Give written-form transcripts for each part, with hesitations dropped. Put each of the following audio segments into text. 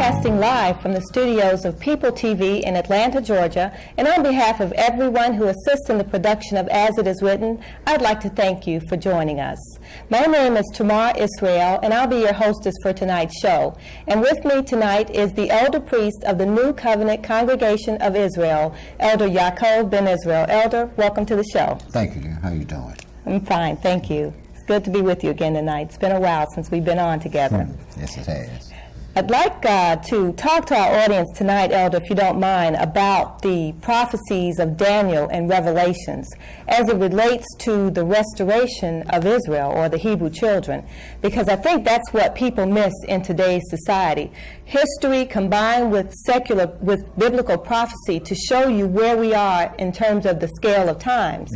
broadcasting live from the studios of People TV in Atlanta, Georgia, and on behalf of everyone who assists in the production of As It Is Written, I'd like to thank you for joining us. My name is Tamar Israel, and I'll be your hostess for tonight's show. And with me tonight is the elder priest of the New Covenant Congregation of Israel, Elder Yaakov Ben Israel. Elder, welcome to the show. Thank you. How are you doing? I'm fine, thank you. It's good to be with you again tonight. It's been a while since we've been on together. Yes, it has. I'd like to talk to our audience tonight, Elder, if you don't mind, about the prophecies of Daniel and Revelations as it relates to the restoration of Israel or the Hebrew children, because I think that's what people miss in today's society. History combined with biblical prophecy to show you where we are in terms of the scale of times.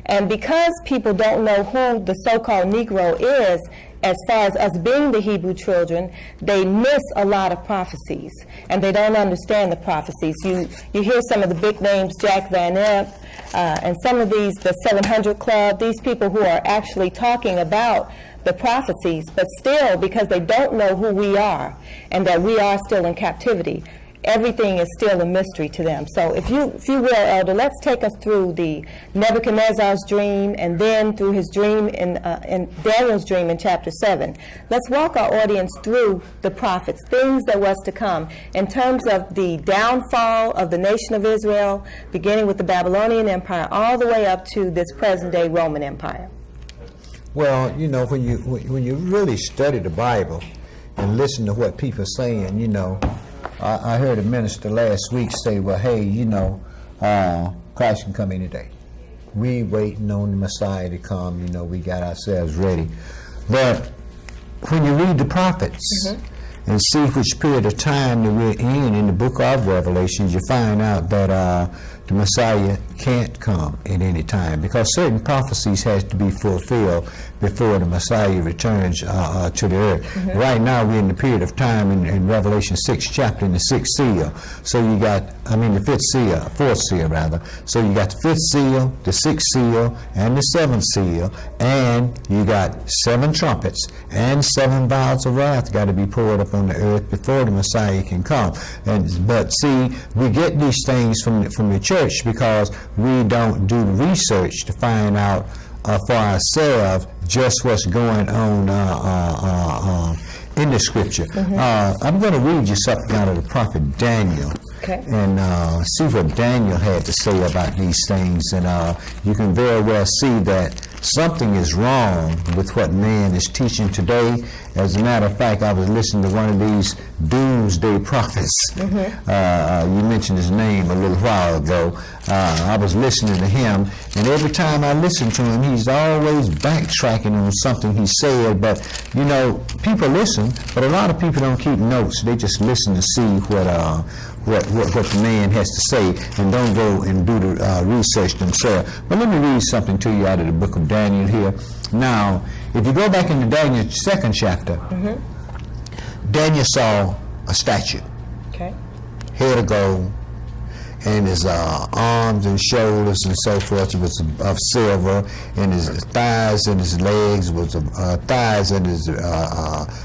And because people don't know who the so-called Negro is, as far as us being the Hebrew children, they miss a lot of prophecies, and they don't understand the prophecies. You hear some of the big names, Jack Van Impe, and some of these, the 700 Club, these people who are actually talking about the prophecies, but still, because they don't know who we are and that we are still in captivity, everything is still a mystery to them. So if you will, Elder, let's take us through the Nebuchadnezzar's dream and then through his dream in Daniel's dream in chapter 7. Let's walk our audience through the prophets, things that was to come in terms of the downfall of the nation of Israel, beginning with the Babylonian Empire all the way up to this present-day Roman Empire. Well, you know, when you really study the Bible and listen to what people are saying, you know, I heard a minister last week say, well, hey, you know, Christ can come any day. We waiting on the Messiah to come, you know, we got ourselves ready. But when you read the prophets and see which period of time that we're in the book of Revelations, you find out that the Messiah can't come at any time because certain prophecies has to be fulfilled before the Messiah returns to the earth. Right now we're in the period of time in Revelation 6 chapter in the 6th seal. So you got, the 5th seal, 4th seal rather. So you got the 5th seal, the 6th seal, and the 7th seal, and you got 7 trumpets and 7 vials of wrath got to be poured up on the earth before the Messiah can come. But see, we get these things from the church because we don't do research to find out for ourselves just what's going on in the scripture. I'm going to read you something out of the prophet Daniel and see what Daniel had to say about these things, and you can very well see that something is wrong with what man is teaching today. As a matter of fact, I was listening to one of these doomsday prophets. You mentioned his name a little while ago. I was listening to him, and every time I listen to him, he's always backtracking on something he said. But, you know, people listen, but a lot of people don't keep notes. They just listen to see what the man has to say and don't go and do the research themselves. But let me read something to you out of the book of Daniel here. Now, if you go back into Daniel's 2nd chapter, Daniel saw a statue, head of gold, and his arms and shoulders and so forth was of silver, and his thighs and his legs was thighs and his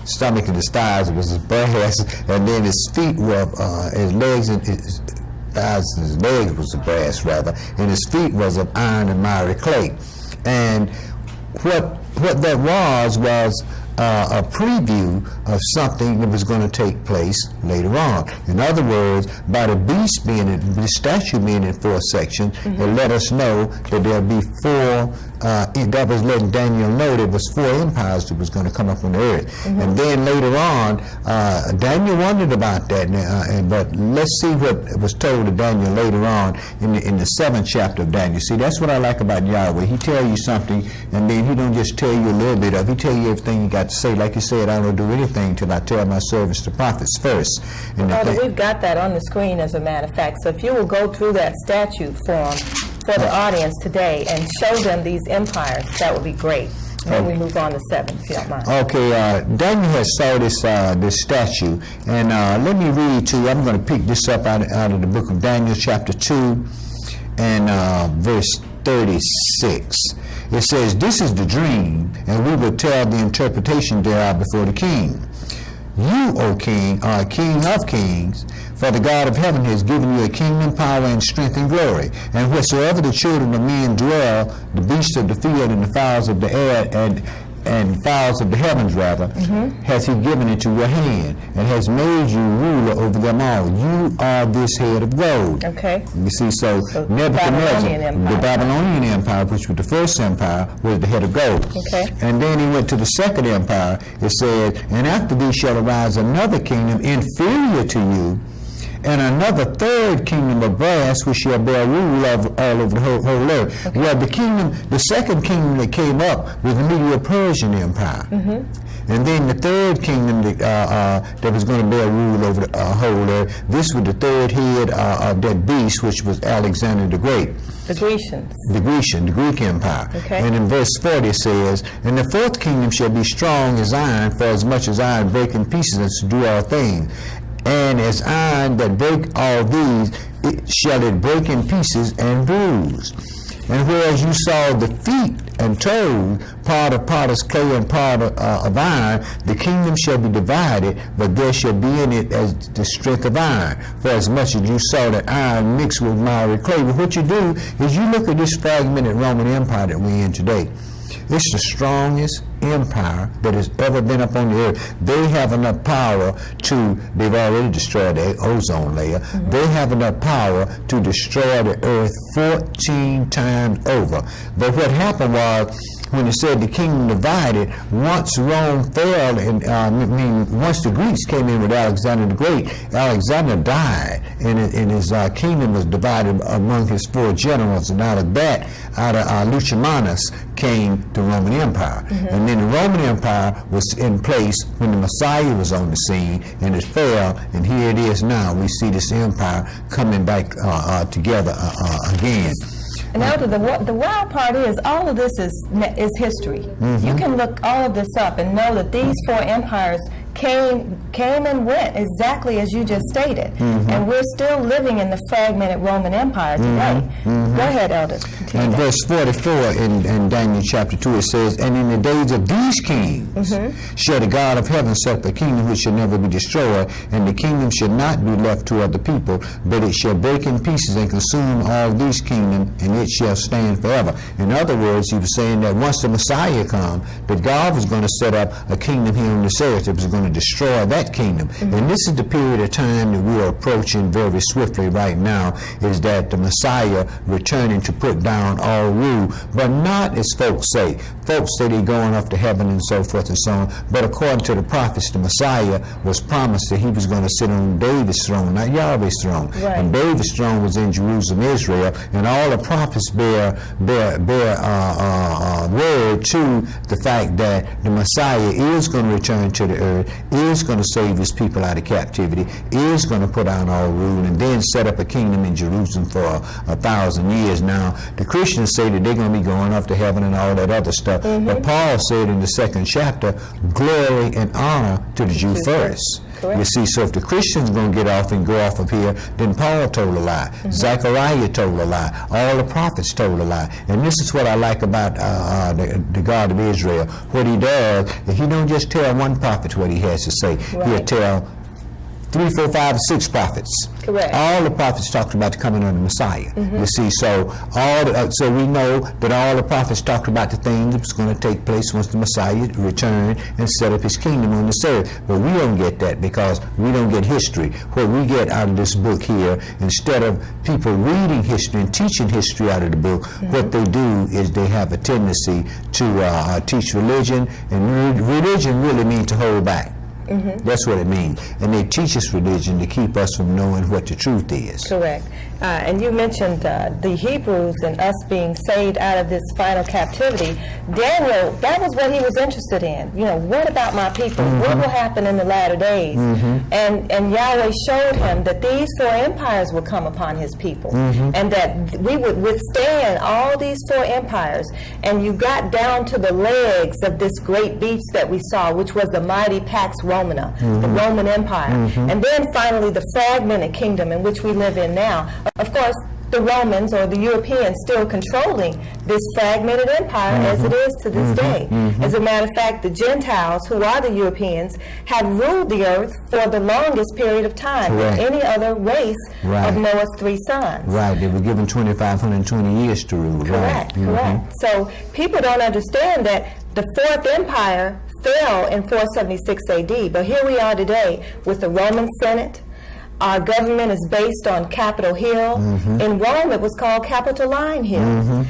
stomach and his thighs was of brass, and then his feet were his legs and his thighs and his legs was of brass rather, and his feet was of iron and miry clay. And what that was a preview of something that was going to take place later on. In other words, by the beast the statue being in 4 sections, it let us know that there'll be 4. That was letting Daniel know there was 4 empires that was going to come up on the earth. And then later on, Daniel wondered about that. But let's see what was told to Daniel later on in the 7th chapter of Daniel. See, that's what I like about Yahweh. He tell you something, and then he don't just tell you a little bit of it. He tell you everything you got to say. Like you said, I don't do anything till I tell my servants the prophets first. Father, we've got that on the screen, as a matter of fact. So if you will go through that statute form for the audience today and show them these empires, that would be great. And then we move on to 7, if you don't mind. Okay, Daniel has saw this statue, and let me read to you. I'm going to pick this up out of the book of Daniel, chapter 2, and verse 36. It says, "This is the dream, and we will tell the interpretation thereof before the king. You, O king, are a king of kings, for the God of heaven has given you a kingdom, power, and strength, and glory. And wheresoever the children of men dwell, the beasts of the field and the fowls of the air and fowls of the heavens, rather, has he given into your hand, and has made you ruler over them all. You are this head of gold. Okay. You see, so Nebuchadnezzar, the Babylonian Empire, which was the first empire, was the head of gold. Okay. And then he went to the second empire. It said, and after thee shall arise another kingdom inferior to you, and another third kingdom of brass, which shall bear rule all over the whole earth. Okay. Well, the second kingdom that came up was the Medo-Persian Empire. And then the third kingdom that was going to bear rule over the whole earth, this was the third head of that beast, which was Alexander the Great. The Grecians. The Greek Empire. Okay. And in verse 40 it says, and the fourth kingdom shall be strong as iron, for as much as iron break in pieces and to do all things. And as iron that break all these, shall it break in pieces and bruise. And whereas you saw the feet and toes, part of potter's clay and part of iron, the kingdom shall be divided, but there shall be in it as the strength of iron. For as much as you saw that iron mixed with miry clay. But what you do is you look at this fragmented Roman Empire that we're in today. It's the strongest empire that has ever been up on the earth. They have enough power they've already destroyed the ozone layer. They have enough power to destroy the earth 14 times over. But what happened was, when it said the kingdom divided, once Rome fell, and once the Greeks came in with Alexander the Great, Alexander died, and his kingdom was divided among his 4 generals, and out of Lucimanus came the Roman Empire. And then the Roman Empire was in place when the Messiah was on the scene, and it fell, and here it is now. We see this empire coming back together again. And Elder, the wild part is all of this is history. You can look all of this up and know that these 4 empires came and went exactly as you just stated. And we're still living in the fragmented Roman Empire today. Go ahead, Elder. And verse 44 in Daniel chapter 2, it says, and in the days of these kings shall the God of heaven set up a kingdom which shall never be destroyed, and the kingdom shall not be left to other people, but it shall break in pieces and consume all these kingdoms, and it shall stand forever. In other words, he was saying that once the Messiah comes, that God was going to set up a kingdom here on this earth that was going to destroy that kingdom. And this is the period of time that we are approaching very swiftly right now, is that the Messiah returning to put down all rule, but not as folks say. Folks say they're going up to heaven and so forth and so on, but according to the prophets, the Messiah was promised that he was going to sit on David's throne, not Yahweh's throne. Right. And David's throne was in Jerusalem, Israel, and all the prophets bear word to the fact that the Messiah is going to return to the earth, is going to save his people out of captivity, is going to put down all rule, and then set up a kingdom in Jerusalem for 1,000 years. Now, the Christians say that they're going to be going up to heaven and all that other stuff, but Paul said in the 2nd chapter, glory and honor to the Jew first. Correct. You see, so if the Christian's going to get off and go off of here, then Paul told a lie. Zechariah told a lie. All the prophets told a lie. And this is what I like about the God of Israel. What he does, he don't just tell one prophet what he has to say. Right. He'll tell 3, 4, 5, 6 prophets. Correct. All the prophets talked about the coming of the Messiah. You see, so so we know that all the prophets talked about the things that was going to take place once the Messiah returned and set up his kingdom on this earth. But we don't get that because we don't get history. What we get out of this book here, instead of people reading history and teaching history out of the book, what they do is they have a tendency to teach religion, and religion really means to hold back. That's what it means. And they teach us religion to keep us from knowing what the truth is. Correct. And you mentioned the Hebrews and us being saved out of this final captivity. Daniel, that was what he was interested in. You know, what about my people? What will happen in the latter days? And Yahweh showed him that these 4 empires would come upon his people, and that we would withstand all these 4 empires. And you got down to the legs of this great beast that we saw, which was the mighty Pax Romana, the Roman Empire. And then finally the fragmented kingdom in which we live in now. Of course, the Romans or the Europeans still controlling this fragmented empire as it is to this day. As a matter of fact, the Gentiles, who are the Europeans, have ruled the earth for the longest period of time than any other race of Noah's 3 sons. Right, they were given 2,520 years to rule. Correct, correct. So people don't understand that the Fourth Empire fell in 476 AD, but here we are today with the Roman Senate. Our government is based on Capitol Hill. In Rome, it was called Capitoline Hill.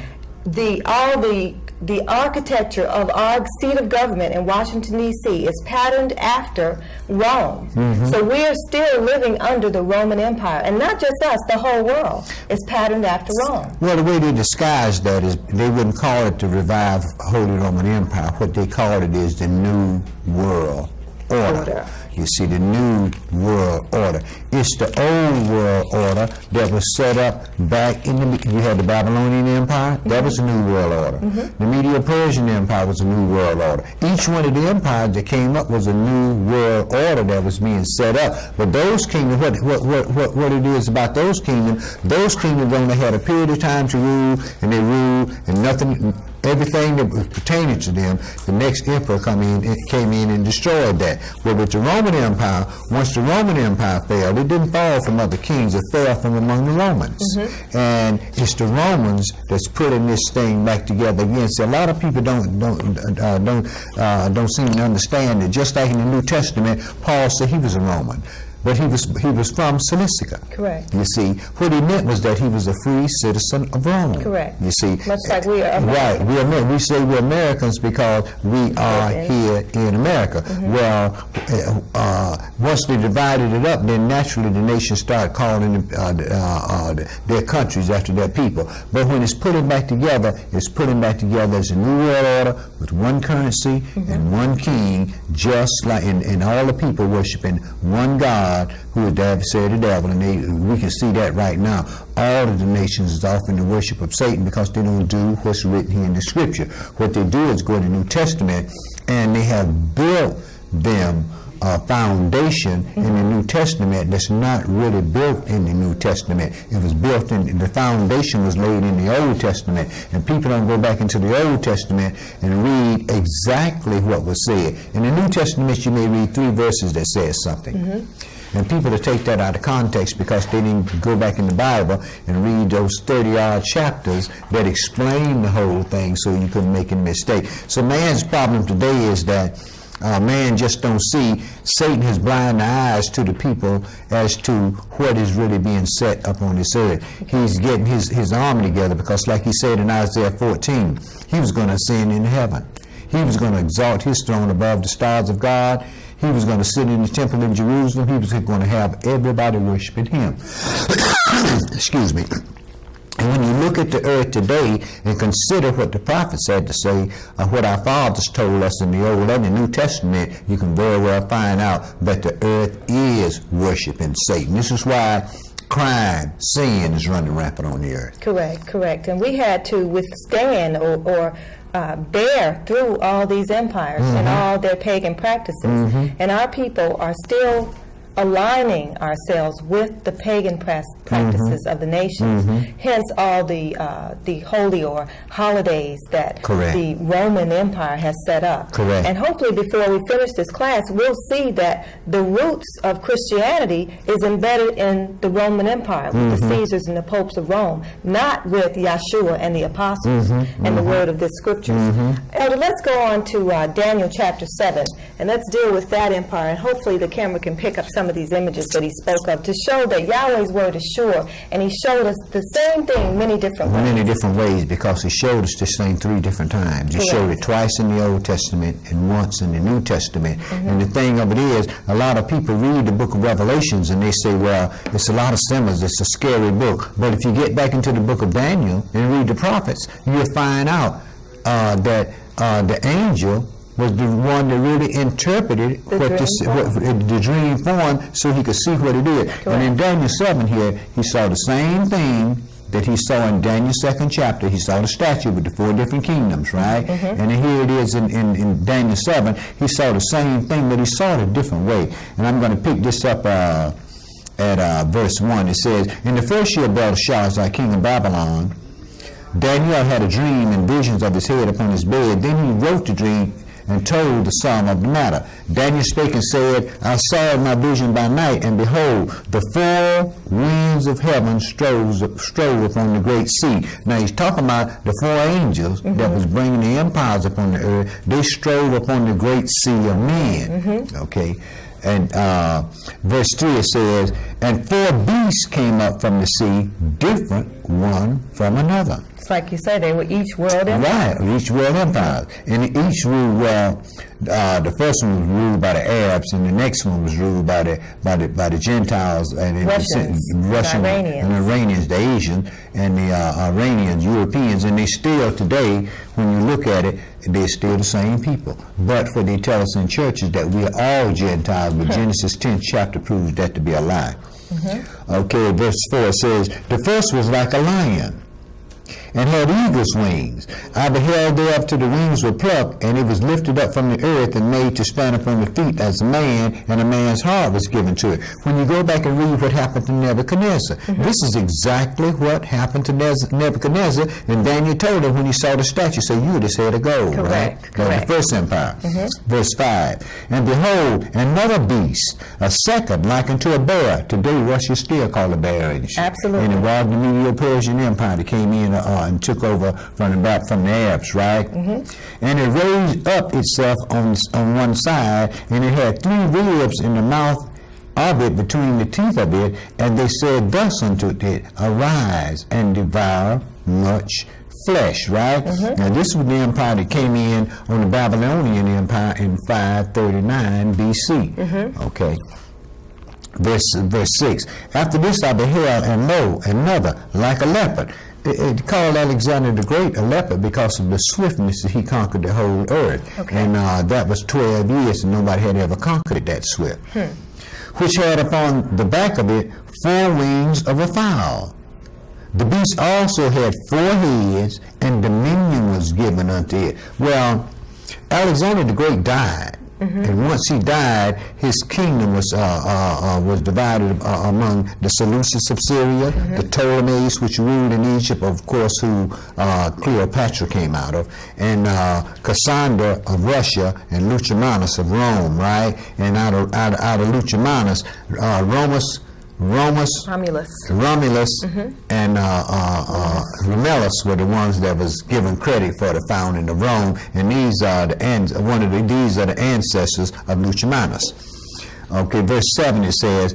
The architecture of our seat of government in Washington, D.C. is patterned after Rome. So we are still living under the Roman Empire. And not just us, the whole world is patterned after Rome. Well, the way they disguised that is they wouldn't call it the revived Holy Roman Empire. What they called it is the New World Order. You see, the New World Order. It's the Old World Order that was set up back in you had the Babylonian Empire, that was the New World Order. The Medo-Persian Empire was a New World Order. Each one of the empires that came up was a New World Order that was being set up. But those kingdoms, what it is about those kingdoms only had a period of time to rule, and they ruled, and nothing, everything that was pertaining to them, the next emperor came in and destroyed that. But with the Roman Empire, once the Roman Empire fell, it didn't fall from other kings, it fell from among the Romans. And it's the Romans that's putting this thing back together again. So a lot of people don't seem to understand that. Just like in the New Testament, Paul said he was a Roman, but he was from Cilicia. Correct. You see, what he meant was that he was a free citizen of Rome. Correct. You see, much like we are Americans. Right. We say we're Americans because we are here in America. Well, once they divided it up, then naturally the nations started calling their countries after their people. But when it's putting back together, it's putting back together as a New World Order with one currency and one king, just like and all the people worshiping one God, who is the adversary of the devil, and we can see that right now. All of the nations is offering the worship of Satan because they don't do what's written here in the Scripture. What they do is go to the New Testament, and they have built them a foundation in the New Testament that's not really built in the New Testament. It was built in, the foundation was laid in the Old Testament, and people don't go back into the Old Testament and read exactly what was said. In the New Testament, you may read 3 verses that says something. And people to take that out of context because they didn't go back in the Bible and read those 30-odd chapters that explain the whole thing, so you couldn't make a mistake. So man's problem today is that man just don't see. Satan has blinded the eyes to the people as to what is really being set up on this earth. He's getting his army together because, like he said in Isaiah 14, he was going to ascend into heaven. He was going to exalt his throne above the stars of God. He was going to sit in the temple in Jerusalem. He was going to have everybody worshiping him. Excuse me. And when you look at the earth today and consider what the prophets had to say, what our fathers told us in the Old and the New Testament, you can very well find out that the earth is worshiping Satan. This is why crime, sin is running rampant on the earth. Correct, correct. And we had to withstand or bear through all these empires and all their pagan practices. And our people are still aligning ourselves with the pagan practices of the nations. Hence all the holy or holidays that the Roman Empire has set up. And hopefully before we finish this class, we'll see that the roots of Christianity is embedded in the Roman Empire with the Caesars and the popes of Rome, not with Yeshua and the apostles and the word of the scriptures. Elder, let's go on to Daniel chapter 7, and let's deal with that empire, and hopefully the camera can pick up some of these images that he spoke of to show that Yahweh's word is sure, and he showed us the same thing many different ways. Many different ways, because he showed us this thing 3 different times. He showed it twice in the Old Testament and once in the New Testament. And the thing of it is, a lot of people read the book of Revelations and they say, well, it's a lot of symbols, it's a scary book. But if you get back into the book of Daniel and read the prophets, you'll find out that the angel was the one that really interpreted the dream form so he could see what it is. And in Daniel 7 here, he saw the same thing that he saw in Daniel's 2nd chapter. He saw the statue with the 4 different kingdoms, right? And then here it is in Daniel 7. He saw the same thing, but he saw it a different way. And I'm going to pick this up at verse 1. It says, "In the first year of Belshazzar, king of Babylon, Daniel had a dream and visions of his head upon his bed. Then he wrote the dream and told the sum of the matter. Daniel spake and said, I saw in my vision by night, and behold, the four winds of heaven strove upon the great sea." Now he's talking about the four angels that was bringing the empires upon the earth. They strove upon the great sea of men. Okay. And verse 3 it says, "And four beasts came up from the sea, different one from another." It's like you say, they were each world empire. Right, each world empire. And each ruled, the first one was ruled by the Arabs, and the next one was ruled by the Gentiles, and the Russian and the Iranians, the Asians, and the Iranians, Europeans, and they still today, when you look at it, they're still the same people. But for they tell us in churches that we are all Gentiles, but Genesis 10th chapter proves that to be a lie. Okay, verse 4 says, "The first was like a lion, and had eagle's wings. I beheld thereafter the wings were plucked, and it was lifted up from the earth and made to stand upon the feet as a man, and a man's heart was given to it." When you go back and read what happened to Nebuchadnezzar, this is exactly what happened to Nebuchadnezzar, and Daniel told him when he saw the statue, so you would have said a gold, right? Correct. The first empire. Verse 5, "And behold, another beast, a second, like unto a bear." Today, Russia still called a bear, ain't it? Absolutely. And it was the Medo-Persian Empire that came in and took over from the Arabs, right? "And it raised up itself on one side, and it had 3 ribs in the mouth of it, between the teeth of it, and they said thus unto it, Arise and devour much flesh," right? Now this was the empire that came in on the Babylonian Empire in 539 BC. Okay. Verse 6, "After this I beheld, and lo, another like a leopard." It called Alexander the Great a leopard because of the swiftness that he conquered the whole earth. And that was 12 years, and nobody had ever conquered it that swift. "Which had upon the back of it 4 wings of a fowl. The beast also had 4 heads, and dominion was given unto it." Well, Alexander the Great died. And once he died, his kingdom was divided among the Seleucids of Syria, the Ptolemies, which ruled in Egypt, of course, who Cleopatra came out of, and Cassandra of Russia, and Lucimanus of Rome, right? And out of Lucimanus, Romulus and Remelus were the ones that was given credit for the founding of Rome, and these are the ancestors of Lucimanus. Okay, verse 7 it says,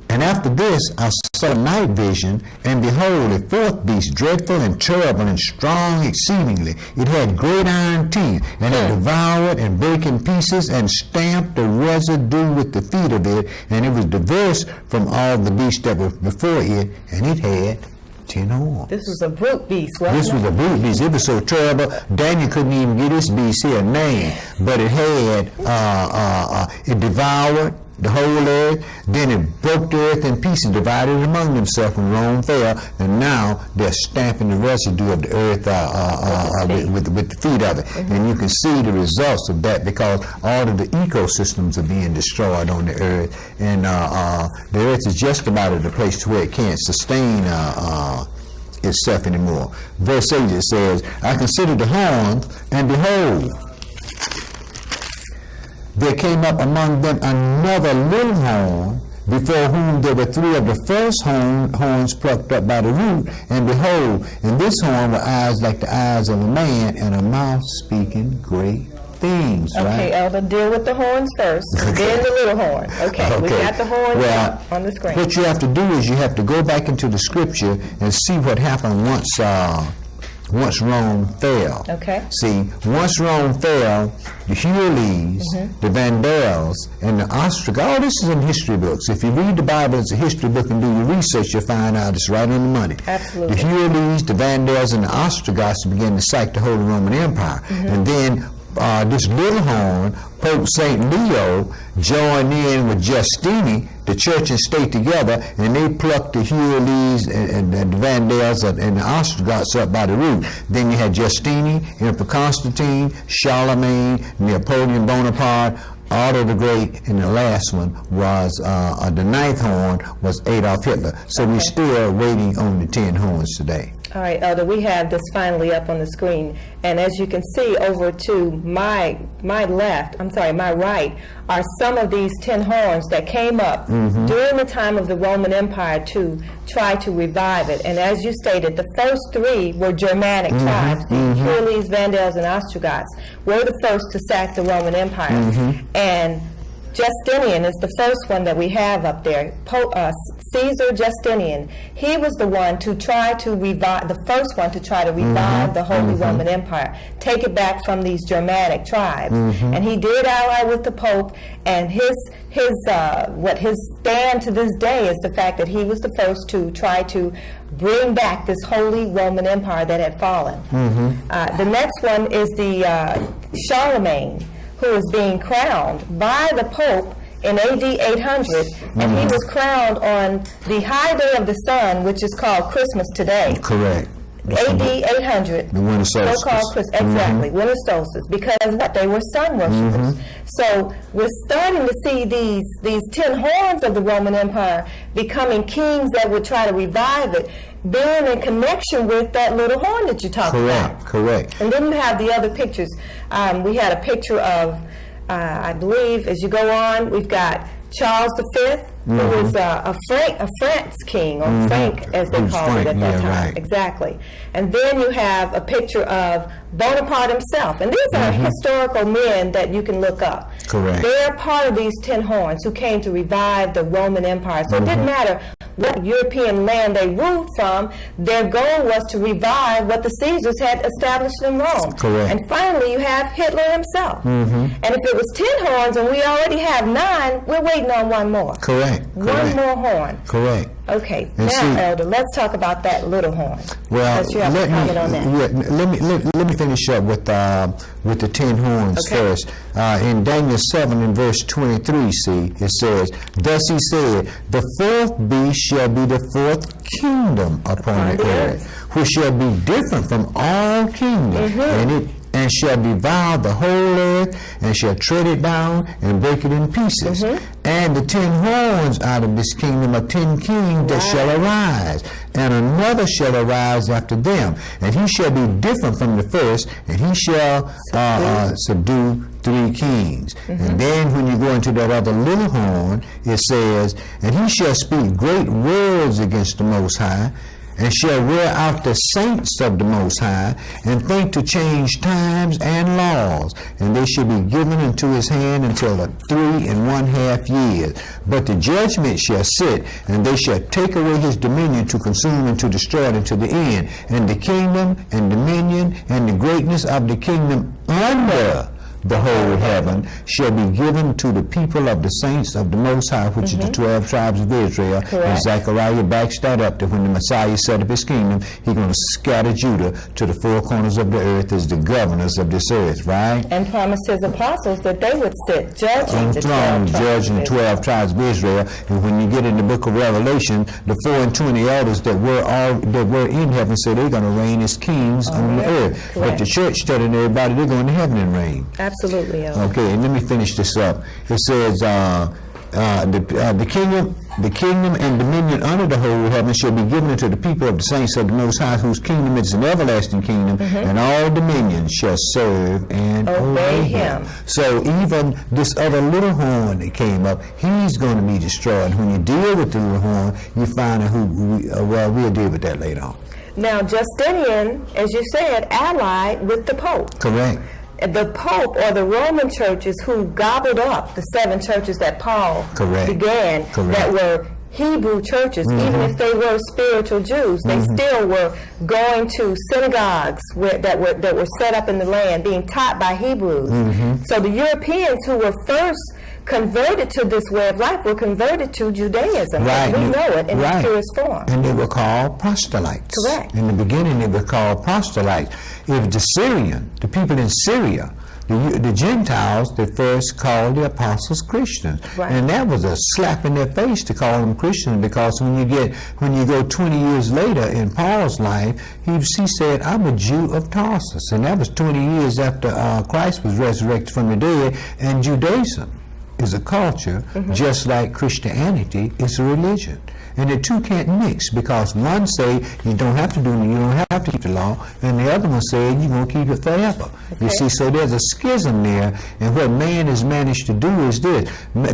"And after this I saw a night vision, and behold, a 4th beast, dreadful and terrible and strong exceedingly. It had great iron teeth, and it devoured and brake in pieces, and stamped the residue with the feet of it, and it was diverse from all the beasts that were before it, and it had 10 horns." This was a brute beast, wasn't it? This was a brute beast. It was so terrible, Daniel couldn't even give this beast here a name. But it had, it devoured the whole earth, then it broke the earth in pieces, divided among themselves when Rome fell, and now they're stamping the residue of the earth with the feet of it. And you can see the results of that because all of the ecosystems are being destroyed on the earth, and the earth is just about at a place to where it can't sustain itself anymore. Verse 8 it says, "I considered the horns, and behold, there came up among them another little horn, before whom there were 3 of the first horns plucked up by the root. And behold, in this horn were eyes like the eyes of a man, and a mouth speaking great things." Okay, Elder, deal with the horns first, then the little horn. Okay, we got the horns up on the screen. What you have to do is you have to go back into the scripture and see what happened once Rome fell. Okay. See, once Rome fell, the Huelis, the Vandals, and the Ostrogoths, all this is in history books. If you read the Bible as a history book and do your research, you'll find out it's right on the money. Absolutely. The Huelis, the Vandals, and the Ostrogoths began to sack the Holy Roman Empire. And then this little horn, Pope St. Leo, joined in with Justinian, the church and state together, and they plucked the Huelis and the Vandals and the Ostrogoths up by the root. Then you had Justinian, Emperor Constantine, Charlemagne, Napoleon Bonaparte, Otto the Great, and the last one was, the 9th horn was Adolf Hitler. So we're still waiting on the 10 horns today. All right, Elder, we have this finally up on the screen, and as you can see over to my right, are some of these 10 horns that came up during the time of the Roman Empire to try to revive it. And as you stated, the first 3 were Germanic tribes. The Herules, Vandals, and Ostrogoths were the first to sack the Roman Empire. And Justinian is the first one that we have up there. Caesar Justinian, he was the one to try to revive, the first one to try to revive the Holy Roman Empire, take it back from these Germanic tribes. And he did ally with the Pope, and his stand to this day is the fact that he was the first to try to bring back this Holy Roman Empire that had fallen. The next one is the Charlemagne, who is being crowned by the Pope in AD 800, and he was crowned on the high day of the sun, which is called Christmas today. Correct. AD 800, the winter solstice. So-called Christmas, exactly, winter solstice, because what? They were sun worshippers. So we're starting to see these 10 horns of the Roman Empire becoming kings that would try to revive it, being in connection with that little horn that you talked about. Correct. And then you have the other pictures. We had a picture of, I believe, as you go on, we've got Charles V, who was a France king, or Frank, as they called it at that time. Right. Exactly. And then you have a picture of Bonaparte himself. And these are historical men that you can look up. Correct. They're part of these 10 horns who came to revive the Roman Empire. So it didn't matter what European land they ruled from, their goal was to revive what the Caesars had established in Rome. Correct. And finally, you have Hitler himself. And if it was 10 horns and we already have 9, we're waiting on one more. Correct. One more horn. Correct. Okay. And now, Elder, let's talk about that little horn. Well, you have a comment on that. let me finish up with the 10 horns first. In Daniel 7 and verse 23, see, it says, "Thus he said, the 4th beast shall be the 4th kingdom upon the earth, which shall be different from all kingdoms, and shall devour the whole earth, and shall tread it down, and break it in pieces. And the 10 horns out of this kingdom are 10 kings that shall arise, and another shall arise after them, and he shall be different from the first, and he shall subdue 3 kings. And then when you go into that other little horn, it says, and he shall speak great words against the Most High, and shall wear out the saints of the Most High, and think to change times and laws, and they shall be given into his hand until the 3 1/2 years. But the judgment shall sit, and they shall take away his dominion to consume and to destroy it unto the end. And the kingdom and dominion and the greatness of the kingdom under the whole heaven shall be given to the people of the saints of the Most High, which is the 12 tribes of Israel." And Zechariah backs that up to when the Messiah set up his kingdom, he's going to scatter Judah to the 4 corners of the earth as the governors of this earth, right? And promised his apostles that they would sit judging the 12 tribes of Israel. And when you get in the book of Revelation, the 4 and 20 elders that were in heaven say they're going to reign as kings on the earth. But the church telling everybody they're going to heaven and reign. Absolutely. Okay, and let me finish this up. It says, the kingdom and dominion under the whole heaven shall be given unto the people of the saints of the Most High, whose kingdom is an everlasting kingdom, and all dominions shall serve and obey him. So even this other little horn that came up, he's going to be destroyed. When you deal with the little horn, you find out we'll deal with that later on. Now, Justinian, as you said, allied with the Pope. Correct. The Pope, or the Roman churches, who gobbled up the 7 churches that Paul began, that were Hebrew churches, even if they were spiritual Jews, they still were going to synagogues that were set up in the land, being taught by Hebrews. So the Europeans who were first converted to this way of life were converted to Judaism. Right. We know it in its purest form. And they were called proselytes. Correct. In the beginning, they were called proselytes. If the people in Syria, the Gentiles that first called the apostles Christians. Right. And that was a slap in their face to call them Christians, because when you go 20 years later in Paul's life, he said, I'm a Jew of Tarsus. And that was 20 years after Christ was resurrected from the dead. And Judaism is a culture, just like Christianity is a religion. And the two can't mix, because one say you don't have to keep the law, and the other one said you're going to keep it forever. Okay. You see, so there's a schism there, and what man has managed to do is this.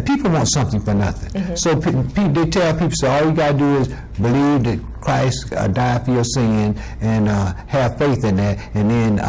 People want something for nothing. So they tell people, so all you got to do is believe that Christ died for your sin, and have faith in that, and then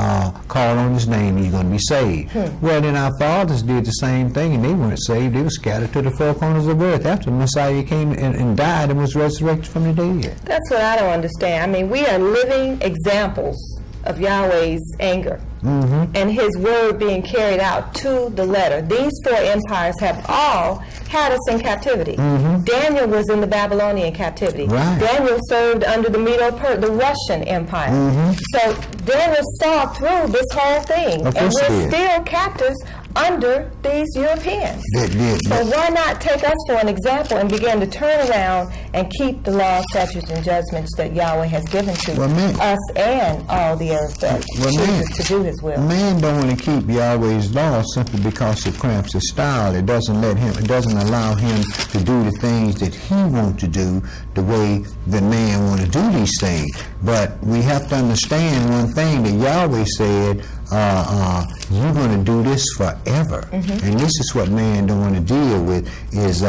call on his name, and you're going to be saved. Well, then our fathers did the same thing, and they weren't saved. They were scattered to the four corners of the earth after the Messiah came and died and was resurrected from the dead. That's what I don't understand. I mean, we are living examples of Yahweh's anger and his word being carried out to the letter. These four empires have all had us in captivity. Daniel was in the Babylonian captivity. Right. Daniel served under the the Russian Empire. So Daniel saw through this whole thing, and we're still captives under these Europeans. So why not take us for an example and begin to turn around and keep the laws, statutes, and judgments that Yahweh has given to us and all the earth that chooses to do his will. Man don't want to keep Yahweh's law simply because it cramps his style. It doesn't allow him to do the things that he wants to do the way the man want to do these things. But we have to understand one thing, that Yahweh said, you're going to do this forever. And this is what man don't want to deal with, is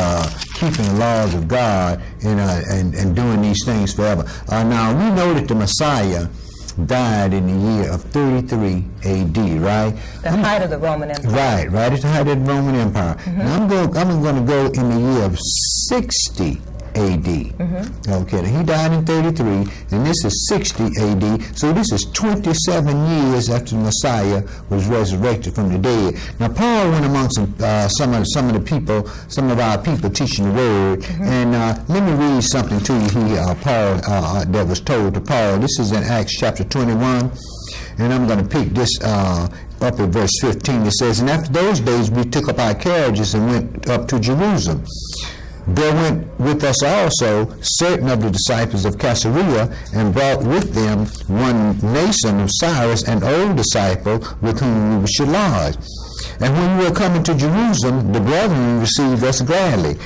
keeping the laws of God and doing these things forever. Now, we know that the Messiah died in the year of 33 A.D., right? The height of the Roman Empire. Right at the height of the Roman Empire. Now, I'm going to go in the year of 60 A.D. Okay, now he died in 33, and this is 60 A.D., so this is 27 years after the Messiah was resurrected from the dead. Now, Paul went amongst some of our people teaching the word, and let me read something to you here, Paul, that was told to Paul. This is in Acts chapter 21, and I'm going to pick this up at verse 15. It says, and after those days we took up our carriages and went up to Jerusalem. There went with us also certain of the disciples of Caesarea, and brought with them one Nason of Cyrus, an old disciple, with whom we should lodge. And when we were coming to Jerusalem, the brethren received us gladly.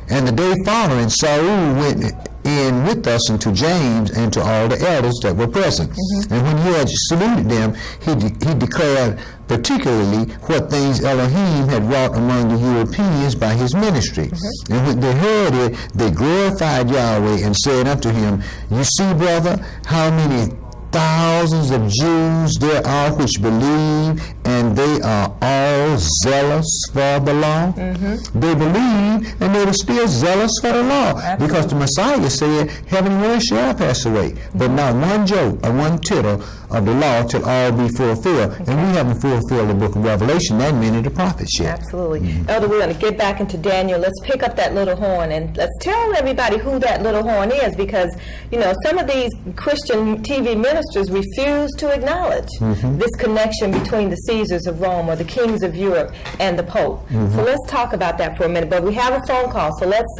And the day following, Saul went in with us unto James and to all the elders that were present. And when he had saluted them, he declared particularly what things Elohim had wrought among the Europeans by his ministry. And when they heard it, they glorified Yahweh and said unto him, you see, brother, how many thousands of Jews there are which believe, and they are all zealous for the law. They believe, and they were still zealous for the law. Absolutely. Because the Messiah said, heaven and earth shall pass away, but not one jot or one tittle of the law till all be fulfilled. And we haven't fulfilled the book of Revelation, that many of the prophets yet. Absolutely. Elder, we're going to get back into Daniel. Let's pick up that little horn, and let's tell everybody who that little horn is, because, you know, some of these Christian TV ministers refuse to acknowledge this connection between the Caesars of Rome, or the kings of Europe, and the Pope. So let's talk about that for a minute. But we have a phone call, so let's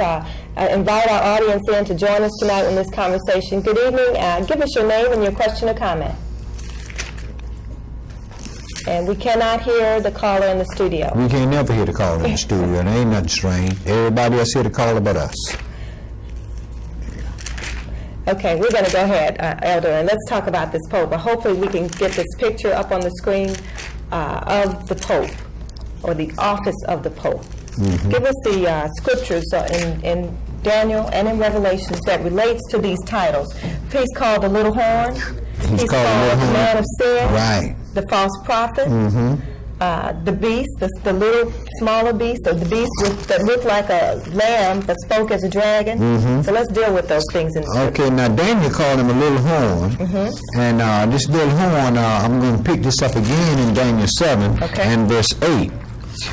invite our audience in to join us tonight in this conversation. Good evening. Give us your name and your question or comment. And we cannot hear the caller in the studio. We can never hear the caller in the studio, and ain't nothing strange. Everybody else hear the caller but us. Okay, we're going to go ahead, Elder, and let's talk about this Pope. But hopefully we can get this picture up on the screen of the Pope, or the office of the Pope. Give us the scriptures in Daniel and in Revelations that relates to these titles. He's called the little horn. He's called the man of sin. Right. The false prophet. The beast, the little smaller beast, or the beast that looked like a lamb but spoke as a dragon. So let's deal with those things in the scripture. Okay, now Daniel called him a little horn, and this little horn, I'm going to pick this up again in Daniel 7 and verse 8.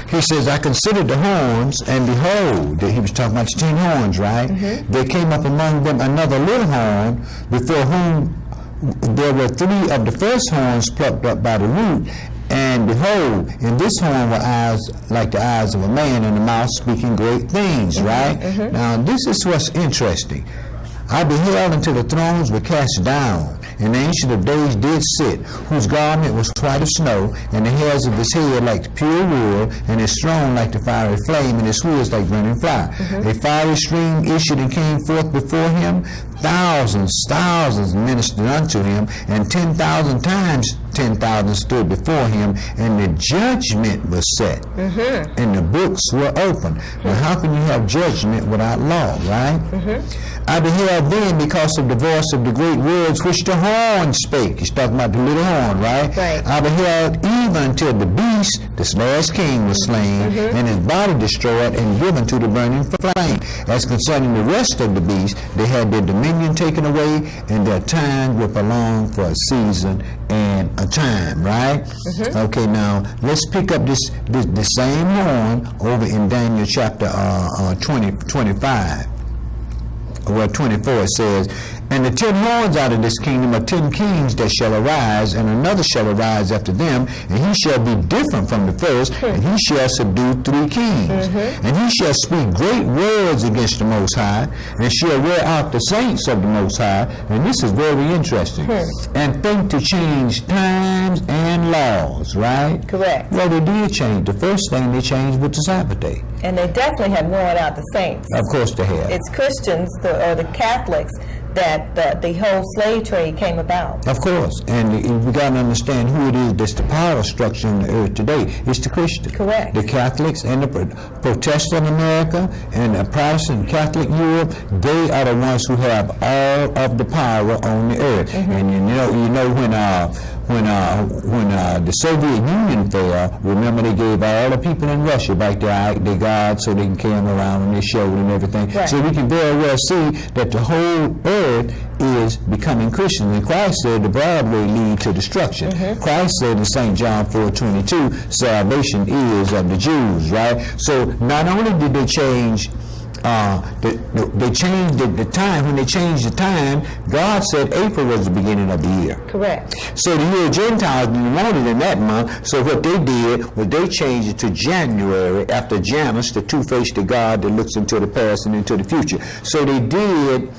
He says, I considered the horns, and behold, he was talking about the 10 horns, right? There came up among them another little horn, before whom there were 3 of the first horns plucked up by the root, And behold, in this horn were eyes like the eyes of a man, and a mouth speaking great things, right? Now, this is what's interesting. I beheld until the thrones were cast down, and the Ancient of Days did sit, whose garment was white of snow, and the hairs of his head like pure wool, and his throne like the fiery flame, and his wheels like burning fire. A fiery stream issued and came forth before him. Thousands ministered unto him, and 10,000 times 10,000 stood before him, and the judgment was set, and the books were opened. Now, how can you have judgment without law, right? I beheld then, because of the voice of the great words which the horn spake. He's talking about the little horn, right? I beheld even until the beast, this last king, was slain, and his body destroyed and given to the burning flame. As concerning the rest of the beasts, they had their dominion taken away, and their time were prolonged for a season and a time, right? Okay, now let's pick up the same horn over in Daniel chapter 25. Where 24 it says, and the 10 horns out of this kingdom are 10 kings that shall arise, and another shall arise after them, and he shall be different from the first, and he shall subdue 3 kings. And he shall speak great words against the Most High, and shall wear out the saints of the Most High. And this is very interesting. And think to change times and laws, right? Correct. Well, they did change. The first thing they changed was the Sabbath day. And they definitely have worn out the saints. Of course they have. It's Christians, or the Catholics, that the whole slave trade came about. Of course. And we got to understand who it is that's the power structure on the earth today. It's the Christians. Correct. The Catholics and the Protestant America and the Protestant Catholic Europe, they are the ones who have all of the power on the earth. And you know when the Soviet Union fell, remember they gave all the people in Russia back their gods so they can carry them around on their shoulder and everything. Right. So we can very well see that the whole earth is becoming Christian. And Christ said the broad way lead to destruction. Christ said in St. John 4:22, salvation is of the Jews, right? So not only did they change they changed the time. When they changed the time, God said April was the beginning of the year. Correct. So the year Gentiles didn't want it in that month. So what they did was they changed it to January after Janus, the two-faced God that looks into the past and into the future. So they did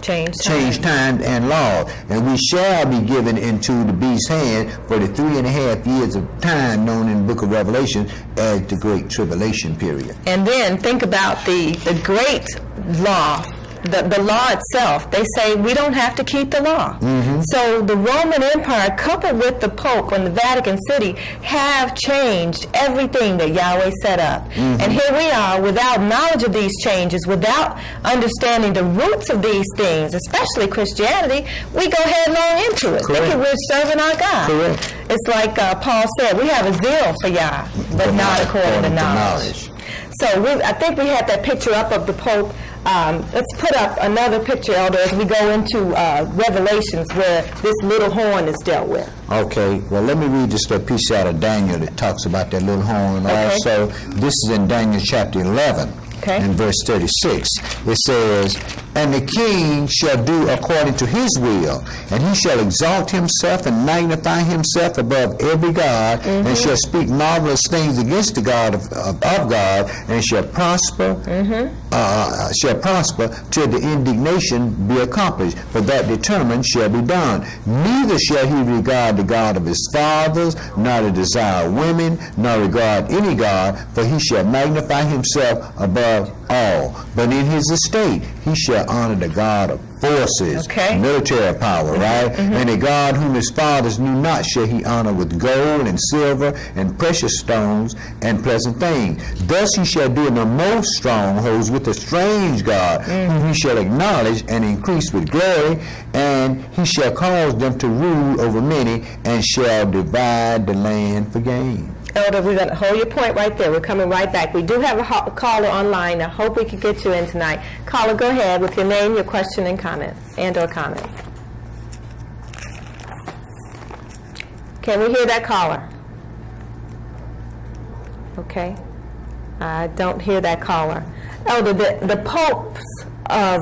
change time and law, and we shall be given into the beast's hand for the 3.5 years of time known in the book of Revelation as the Great Tribulation period. And then think about the great law, the law itself. They say we don't have to keep the law. So the Roman Empire, coupled with the Pope and the Vatican City, have changed everything that Yahweh set up. And here we are, without knowledge of these changes, without understanding the roots of these things, especially Christianity, we go headlong into it, thinking we're serving our God. Correct. It's like Paul said, we have a zeal for Yah, but not according to knowledge. So I think we had that picture up of the Pope. Let's put up another picture, Elder, as we go into Revelations, where this little horn is dealt with. Okay, well, let me read just a piece out of Daniel that talks about that little horn. Also, this is in Daniel chapter 11, in verse 36. It says, and the king shall do according to his will, and he shall exalt himself and magnify himself above every god, and shall speak marvelous things against the God of God, and shall prosper till the indignation be accomplished, for that determined shall be done. Neither shall he regard the God of his fathers, nor the desire of women, nor regard any god, for he shall magnify himself above all. But in his estate he shall honor the God of forces, military power, right? And a God whom his fathers knew not shall he honor with gold and silver and precious stones and pleasant things. Thus he shall do in the most strongholds with a strange God, whom he shall acknowledge and increase with glory, and he shall cause them to rule over many, and shall divide the land for gain. Elder, we're going to hold your point right there. We're coming right back. We do have a caller online. I hope we can get you in tonight. Caller, go ahead with your name, your question, and comment, and/or comment. Can we hear that caller? Okay. I don't hear that caller. Elder, the popes of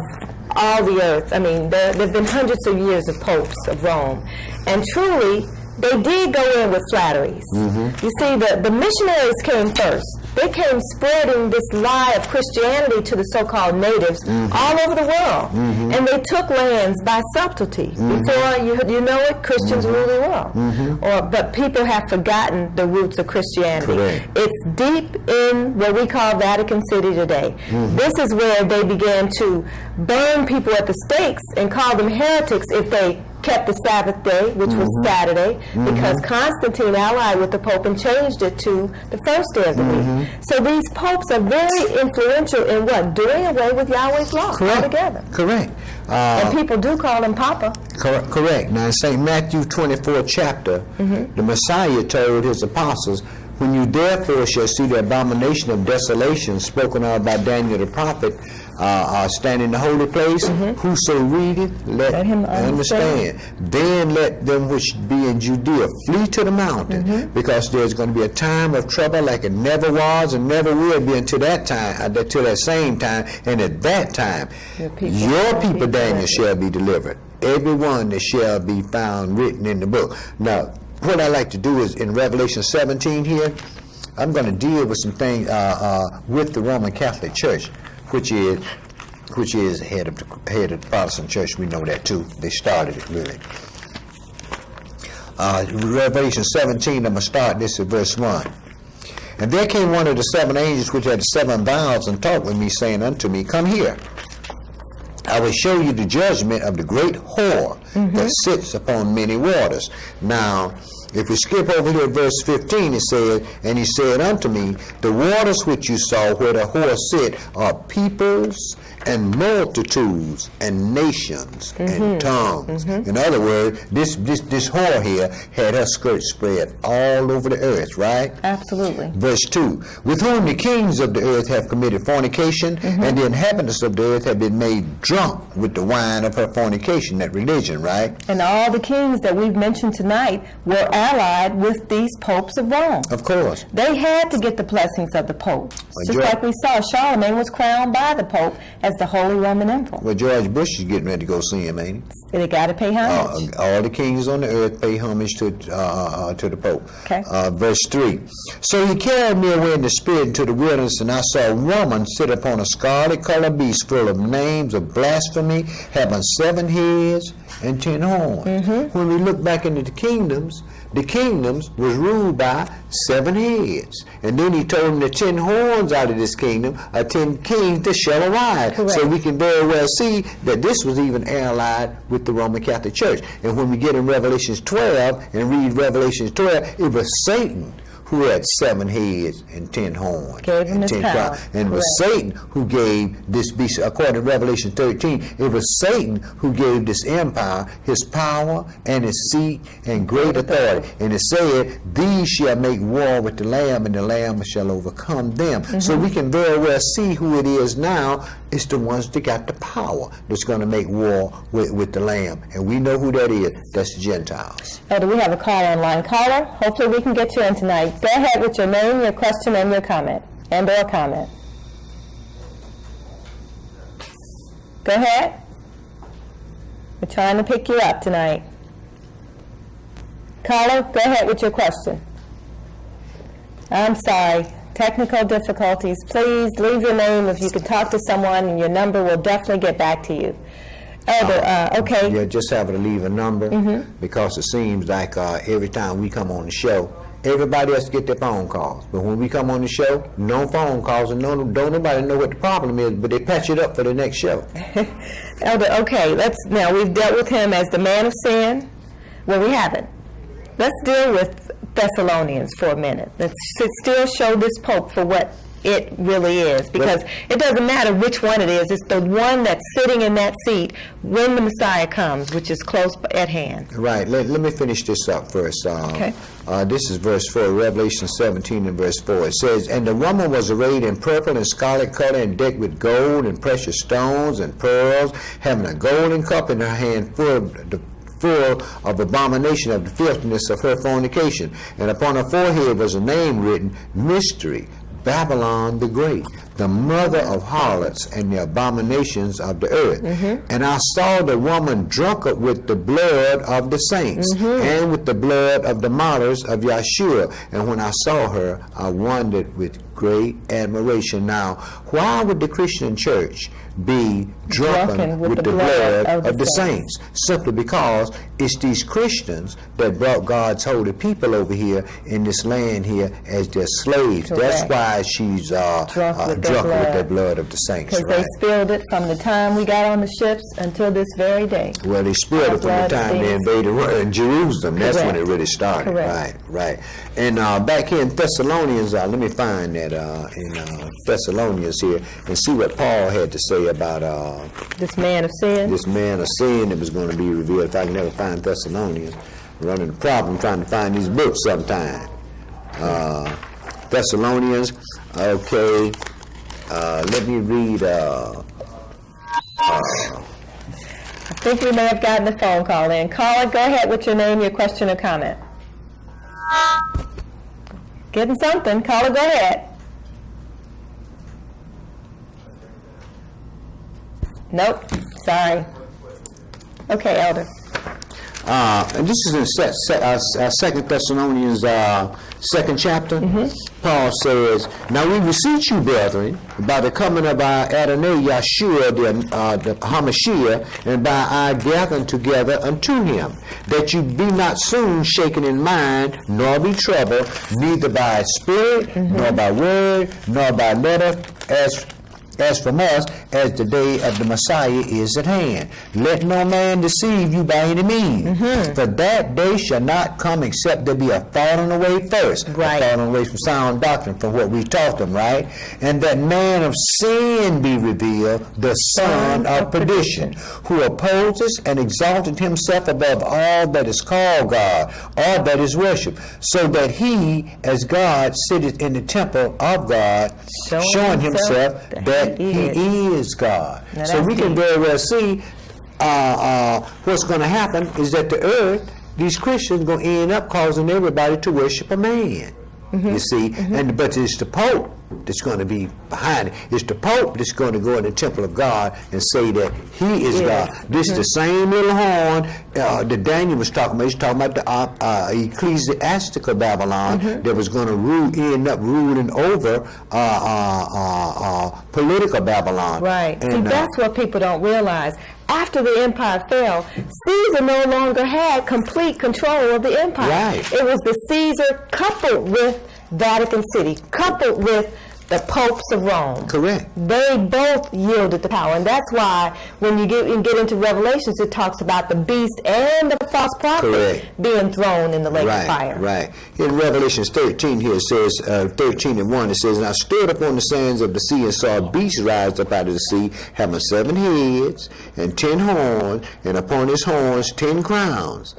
all the earth, I mean, there have been hundreds of years of popes of Rome, and truly, they did go in with flatteries. You see, the missionaries came first. They came spreading this lie of Christianity to the so-called natives all over the world. And they took lands by subtlety. Before you know it, Christians rule the world. But people have forgotten the roots of Christianity. Correct. It's deep in what we call Vatican City today. This is where they began to burn people at the stakes and call them heretics if they kept the Sabbath day, which was Saturday, because Constantine allied with the Pope and changed it to the first day of the week. So these popes are very influential in what? Doing away with Yahweh's law altogether. Correct. And people do call him Papa. Correct. Now in St. Matthew 24 chapter, the Messiah told his apostles, when you therefore shall see the abomination of desolation spoken of by Daniel the prophet, stand in the holy place, whoso readeth, let him understand. Then let them which be in Judea flee to the mountain, because there's going to be a time of trouble like it never was and never will be until that time, till that same time, and at that time your people Daniel shall be delivered, every one that shall be found written in the book. Now, what I like to do is in Revelation 17 here, I'm going to deal with some things with the Roman Catholic Church, which is head of the Protestant Church. We know that too. They started it really. Revelation 17. I'm going to start this at verse 1. And there came one of the seven angels which had 7 vials, and talked with me, saying unto me, Come here. I will show you the judgment of the great whore that sits upon many waters. Now, if we skip over here verse 15, it said, And he said unto me, The waters which you saw where the whore sit are peoples and multitudes and nations and tongues. In other words, this whore here had her skirt spread all over the earth, right? Absolutely. Verse 2, with whom the kings of the earth have committed fornication, and the inhabitants of the earth have been made drunk with the wine of her fornication, that religion, right? And all the kings that we've mentioned tonight were allied with these popes of Rome. Of course. They had to get the blessings of the Pope. Just like we saw, Charlemagne was crowned by the Pope as the Holy Roman Emperor. Well, George Bush is getting ready to go see him, ain't he? They got to pay homage. All the kings on the earth pay homage to the Pope. Okay. Verse 3. So he carried me away in the spirit into the wilderness, and I saw a woman sit upon a scarlet-colored beast full of names of blasphemy, having 7 heads and 10 horns. When we look back into the kingdoms was ruled by 7 heads. And then he told them the 10 horns out of this kingdom are 10 kings that shall arise. Correct. So we can very well see that this was even allied with the Roman Catholic Church. And when we get in Revelation 12 and read Revelation 12, it was Satan who had 7 heads and 10 horns. Gave him his power. And it was Satan who gave this beast, according to Revelation 13, it was Satan who gave this empire his power and his seat and great authority. And it said, these shall make war with the Lamb, and the Lamb shall overcome them. So we can very well see who it is now. It's the ones that got the power that's going to make war with the Lamb. And we know who that is. That's the Gentiles. Oh, do we have a caller online? Caller, hopefully we can get you in tonight. Go ahead with your name, your question, and your comment. And or comment. Go ahead. We're trying to pick you up tonight. Caller, go ahead with your question. I'm sorry. Technical difficulties. Please leave your name if you can talk to someone, and your number will definitely get back to you. Elder, okay. Yeah, just have to leave a number because it seems like every time we come on the show, everybody has to get their phone calls. But when we come on the show, no phone calls, and don't nobody know what the problem is, but they patch it up for the next show. Elder, okay, now we've dealt with him as the man of sin. Well, we haven't. Let's deal with Thessalonians for a minute. Let's still show this Pope for what it really is, because it doesn't matter which one it is. It's the one that's sitting in that seat when the Messiah comes, which is close at hand. Right. Let me finish this up first. Okay. This is verse 4, Revelation 17 and verse 4. It says, And the woman was arrayed in purple and scarlet color, and decked with gold and precious stones and pearls, having a golden cup in her hand full of abomination of the filthiness of her fornication. And upon her forehead was a name written, Mystery, Babylon the Great, the mother of harlots and the abominations of the earth. And I saw the woman drunk with the blood of the saints and with the blood of the martyrs of Yeshua. And when I saw her, I wondered with great admiration. Now, why would the Christian church be drunken with the blood of the saints? Simply because it's these Christians that brought God's holy people over here in this land here as their slaves. Correct. That's why she's drunk with the blood of the saints. Because they spilled it from the time we got on the ships until this very day. Well, they spilled it from the time they invaded Jerusalem. That's when it really started. Correct. Right. And back here in Thessalonians, let me find that in Thessalonians here and see what Paul had to say about this man of sin. This man of sin that was going to be revealed. If I can never find Thessalonians, I'm running a problem trying to find these books sometime. Thessalonians, okay. Let me read. I think we may have gotten a phone call in. Caller, go ahead with your name, your question or comment. Getting something. Caller, go ahead. Nope. Sorry. Okay, Elder. And this is in 2 Thessalonians 2nd chapter. Paul says, "Now we beseech you, brethren, by the coming of our Adonai Yeshua, the Hamashiach, and by our gathering together unto him, that you be not soon shaken in mind, nor be troubled, neither by spirit, nor by word, nor by letter, as from us, as the day of the Messiah is at hand. Let no man deceive you by any means, for that day shall not come except there be a falling away first." Right. A falling away from sound doctrine, from what we taught them, right? "And that man of sin be revealed, the son of perdition, who opposes and exalted himself above all that is called God, or that is worshipped, so that he, as God, sitteth in the temple of God, showing himself that he is God." Now so we can very well see what's going to happen is that the earth, these Christians, going to end up causing everybody to worship a man. You see, but it's the Pope that's going to be behind it. It's the Pope that's going to go in the temple of God and say that he is God. This is the same little horn that Daniel was talking about. He's talking about the ecclesiastical Babylon that was going to end up ruling over political Babylon. Right. And, see, that's what people don't realize. After the empire fell, Caesar no longer had complete control of the empire. Right. It was the Caesar coupled with Vatican City, coupled with the popes of Rome. Correct. They both yielded the power, and that's why when you get into Revelations, it talks about the beast and the false prophet being thrown in the lake of fire. Right. In Revelations 13 here it says, 13:1, it says, "And I stood upon the sands of the sea and saw a beast rise up out of the sea, having 7 heads and 10 horns, and upon his horns 10 crowns,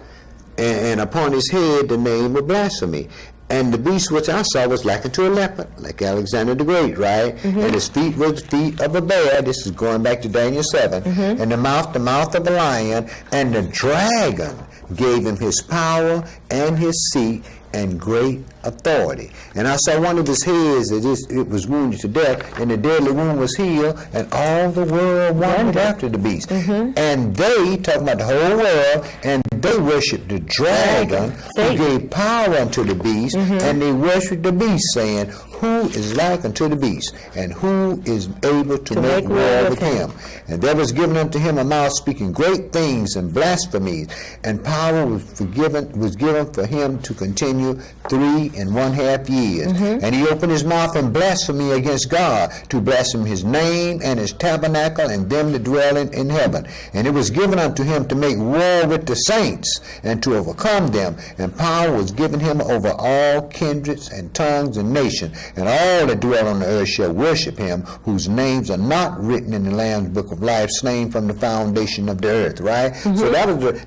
and upon his head the name of blasphemy. And the beast which I saw was like unto a leopard, like Alexander the Great, right? And his feet were the feet of a bear." This is going back to Daniel 7. "And the mouth of a lion. And the dragon gave him his power and his seat and great authority. And I saw one of his heads, it was wounded to death, and the deadly wound was healed, and all the world wondered after the beast. And they," talking about the whole world, "and they worshipped the dragon, who gave power unto the beast, and they worshipped the beast, saying, Who is like unto the beast, and who is able to make war with him? And there was given unto him a mouth speaking great things and blasphemies, and power was given for him to continue 3.5 years. And he opened his mouth in blasphemy against God, to blaspheme his name and his tabernacle and them that dwell in heaven. And it was given unto him to make war with the saints and to overcome them. And power was given him over all kindreds and tongues and nations. And all that dwell on the earth shall worship him, whose names are not written in the Lamb's book of life, slain from the foundation of the earth." Right? So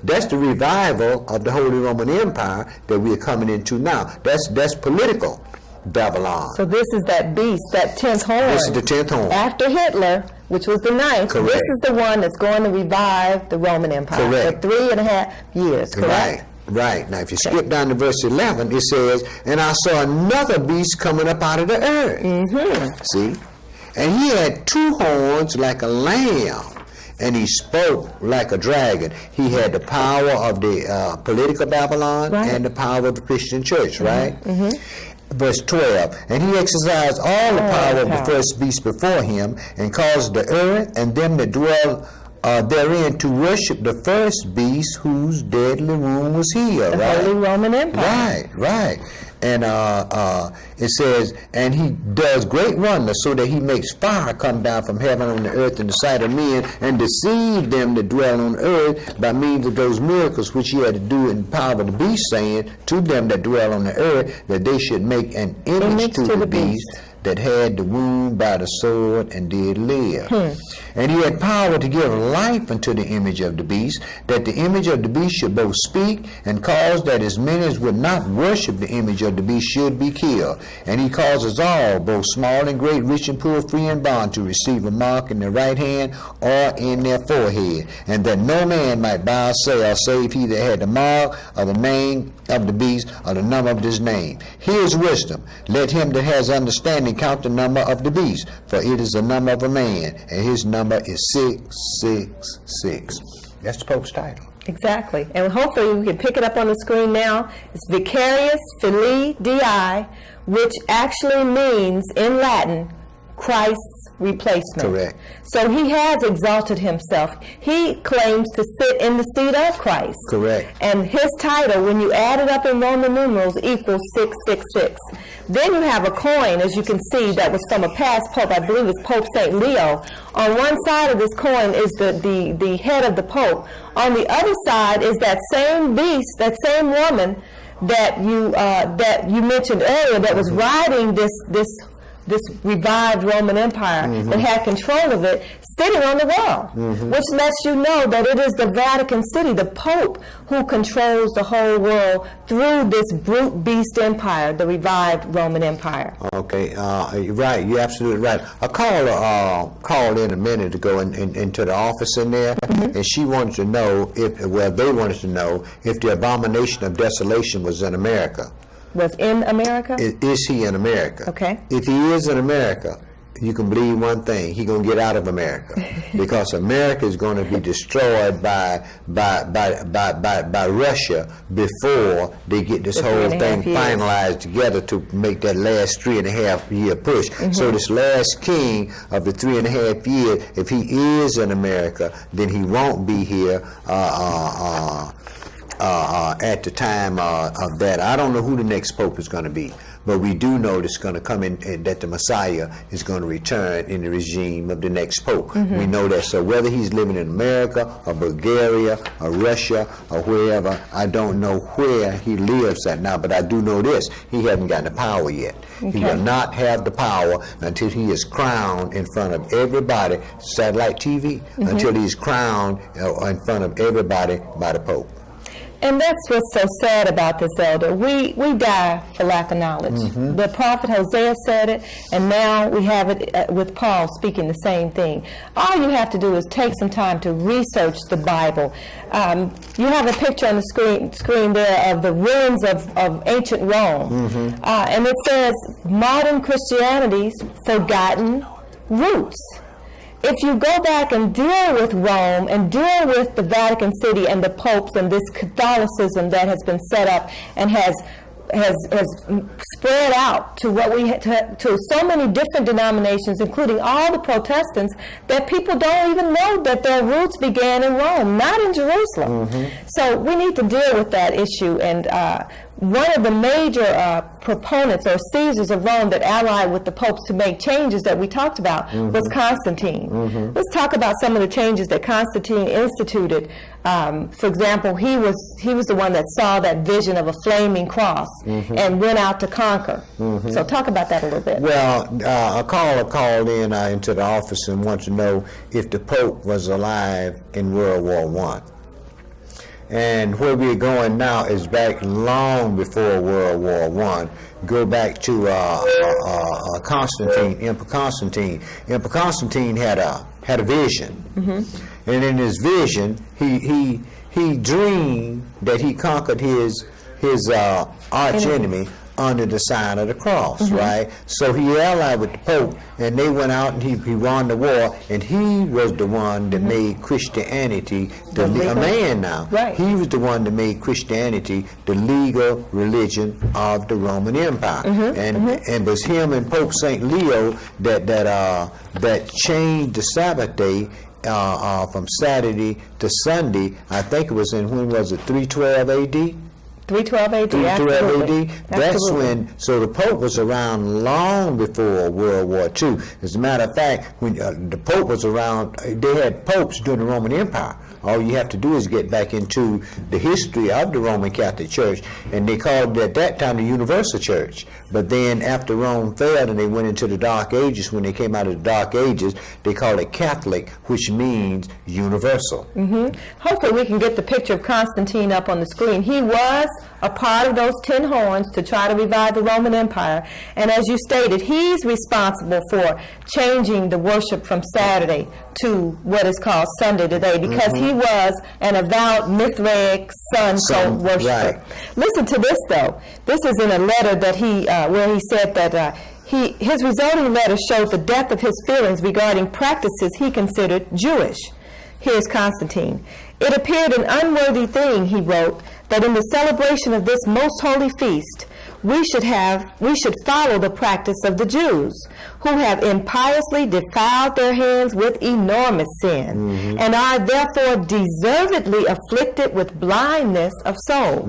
that's the revival of the Holy Roman Empire that we are coming into now. That's political Babylon. So this is that beast, that 10th horn. This is the 10th horn. After Hitler, which was the 9th, Correct. This is the one that's going to revive the Roman Empire Correct. for 3.5 years, correct? Right. Now, if you skip down to verse 11, it says, and I saw another beast coming up out of the earth. See? And he had 2 horns like a lamb, and he spoke like a dragon. He had the power of the political Babylon and the power of the Christian church, right? Verse 12, and he exercised all the power of the first beast before him, and caused the earth and them that dwell therein to worship the first beast whose deadly wound was healed. The Holy Roman Empire. Right. And it says, and he does great wonders, so that he makes fire come down from heaven on the earth in the sight of men, and deceive them that dwell on earth by means of those miracles which he had to do in the power of the beast, saying to them that dwell on the earth that they should make an image to the beast that had the wound by the sword and did live. And he had power to give life unto the image of the beast, that the image of the beast should both speak, and cause that as many as would not worship the image of the beast should be killed. And he causes all, both small and great, rich and poor, free and bond, to receive a mark in their right hand or in their forehead, and that no man might buy or sell, save he that had the mark of the name of the beast or the number of his name. Here's wisdom. Let him that has understanding count the number of the beast, for it is the number of a man, and his number is 666. That's the Pope's title. Exactly. And hopefully we can pick it up on the screen now. It's Vicarius Filii Dei, which actually means in Latin Christ's replacement. Correct. So he has exalted himself. He claims to sit in the seat of Christ. Correct. And his title, when you add it up in Roman numerals, equals 666. Then you have a coin, as you can see, that was from a past pope. I believe it's Pope St. Leo. On one side of this coin is the head of the pope. On the other side is that same beast, that same woman that you mentioned earlier, that was riding this revived Roman Empire that had control of it, sitting on the wall, which lets you know that it is the Vatican City, the Pope, who controls the whole world through this brute beast empire, the revived Roman Empire. Okay, you're right. You're absolutely right. A caller called in a minute ago into the office in there, and she wanted to know they wanted to know if the abomination of desolation was in America. Was in America? Is he in America? Okay. If he is in America, you can believe one thing: he's gonna get out of America, because America is going to be destroyed by Russia before they get this whole thing finalized together to make that last 3.5 year push. So this last king of the 3.5 years, if he is in America, then he won't be here at the time of that. I don't know who the next pope is going to be, but we do know it's going to come in, that the Messiah is going to return in the regime of the next pope. We know that. So whether he's living in America or Bulgaria or Russia or wherever, I don't know where he lives at now, but I do know this: he hasn't gotten the power yet. He will not have the power until he is crowned in front of everybody, satellite TV, until he's crowned in front of everybody by the Pope. And that's what's so sad about this, Elder. We die for lack of knowledge. The prophet Hosea said it, and now we have it with Paul speaking the same thing. All you have to do is take some time to research the Bible. You have a picture on the screen there of the ruins of ancient Rome. And it says, modern Christianity's forgotten roots. If you go back and deal with Rome and deal with the Vatican City and the popes and this Catholicism that has been set up and has spread out to to so many different denominations, including all the Protestants, that people don't even know that their roots began in Rome, not in Jerusalem. So we need to deal with that issue. And one of the major proponents or Caesars of Rome that allied with the popes to make changes that we talked about was Constantine. Let's talk about some of the changes that Constantine instituted. For example, he was the one that saw that vision of a flaming cross and went out to conquer. So talk about that a little bit. Well, a caller called in into the office and wanted to know if the Pope was alive in World War I. And where we're going now is back long before World War I. Go back to Constantine, Emperor Constantine. Emperor Constantine had a vision, and in his vision, he he dreamed that he conquered his arch enemy under the sign of the cross, right? So he allied with the Pope, and they went out and he won the war, and he was the one that made Christianity a man now. Right. He was the one that made Christianity the legal religion of the Roman Empire, and it was him and Pope Saint Leo that changed the Sabbath day from Saturday to Sunday. I think it was in, when was it, 312 A.D.? 312 AD, 312 absolutely. AD. That's when, so the Pope was around long before World War II. As a matter of fact, when the Pope was around, they had popes during the Roman Empire. All you have to do is get back into the history of the Roman Catholic Church, and they called it at that time the Universal Church. But then after Rome fell and they went into the Dark Ages, when they came out of the Dark Ages, they called it Catholic, which means universal. Hopefully we can get the picture of Constantine up on the screen. He was a part of those 10 horns to try to revive the Roman Empire. And as you stated, he's responsible for changing the worship from Saturday to what is called Sunday today, because he was an avowed Mithraic sun cult worshiper. Right. Listen to this, though. This is in a letter that he, where he said that his resulting letter showed the depth of his feelings regarding practices he considered Jewish. Here's Constantine. It appeared an unworthy thing, he wrote, that in the celebration of this most holy feast, we should follow the practice of the Jews, who have impiously defiled their hands with enormous sin, and are therefore deservedly afflicted with blindness of soul.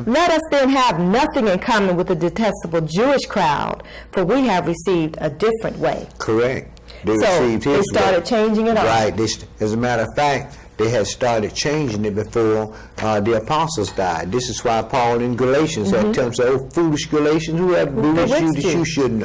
Let us then have nothing in common with the detestable Jewish crowd, for we have received a different way. Correct. They So received they his started changing it all. Right. As a matter of fact, they had started changing it before the apostles died. This is why Paul in Galatians had tells them, "Oh, foolish Galatians, who have bewitched you that you shouldn't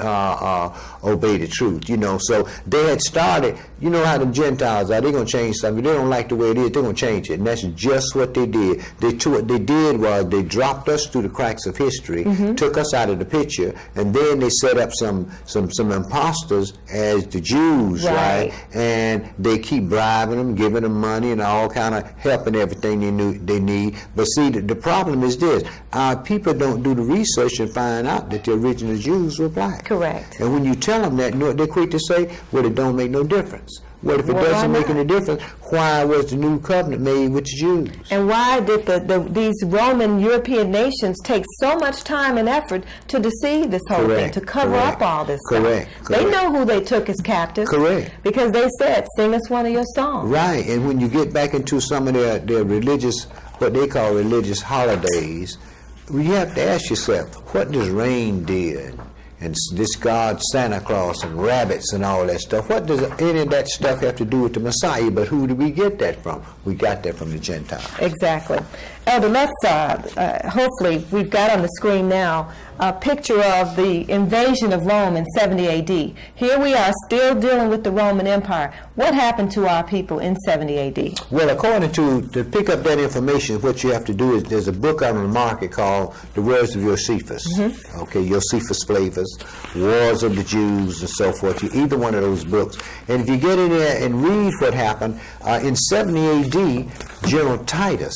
obey the truth?" You know, so they had started. You know how the Gentiles are. They're going to change something. They don't like the way it is. They're going to change it, and that's just what they did. What they did was they dropped us through the cracks of history, took us out of the picture, and then they set up some imposters as the Jews, right? And they keep bribing them, giving them money, and all kind of help and everything they need. But see, the problem is this: our people don't do the research and find out that the original Jews were black. Correct. And when you tell them that, you know what they're quick to say? Well, it don't make no difference. Well, if it doesn't make any difference, why was the new covenant made with the Jews? And why did these Roman European nations take so much time and effort to deceive this whole thing, to cover up all this stuff? They know who they took as captives. Because they said, sing us one of your songs. Right, and when you get back into some of their religious, what they call religious holidays, you have to ask yourself, what does reindeer and this God Santa Claus and rabbits and all that stuff, what does any of that stuff have to do with the Messiah? But who do we get that from? We got that from the Gentiles. Exactly. Elder, let's hopefully we've got on the screen now a picture of the invasion of Rome in 70 AD. Here we are still dealing with the Roman Empire. What happened to our people in 70 AD? Well, according to pick up that information, what you have to do is there's a book on the market called The Words of Josephus. Okay, Josephus Flavors, Wars of the Jews, and so forth. Either one of those books. And if you get in there and read what happened, in 70 AD, General Titus